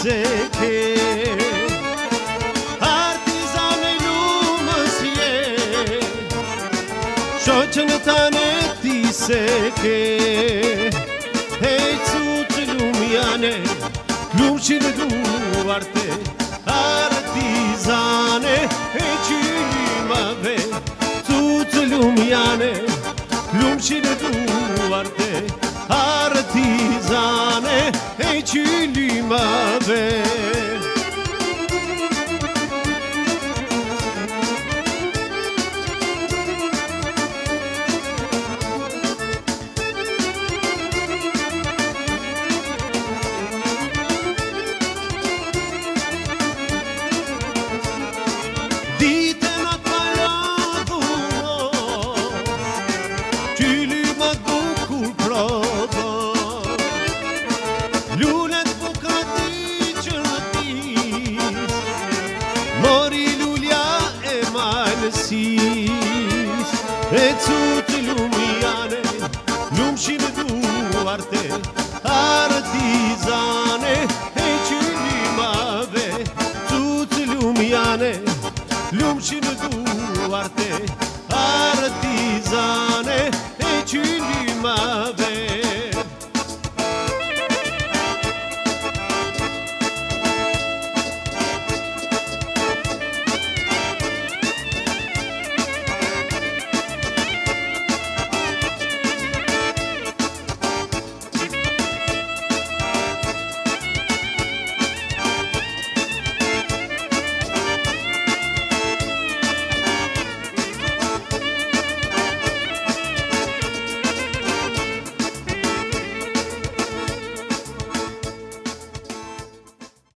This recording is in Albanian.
se ke. Artizane lumës je, shoqën tane ti se ke. Hej cutë lumjane, lumshin duarte, artizane e qymave. Cutë lumjane, lumshin duarte, artizane e qymave. Mori lulja e malësis, e cutë lumjane, lumshin duarte, artizane e qymave. Cutë lumjane, lumshin duarte, artizane e qymave.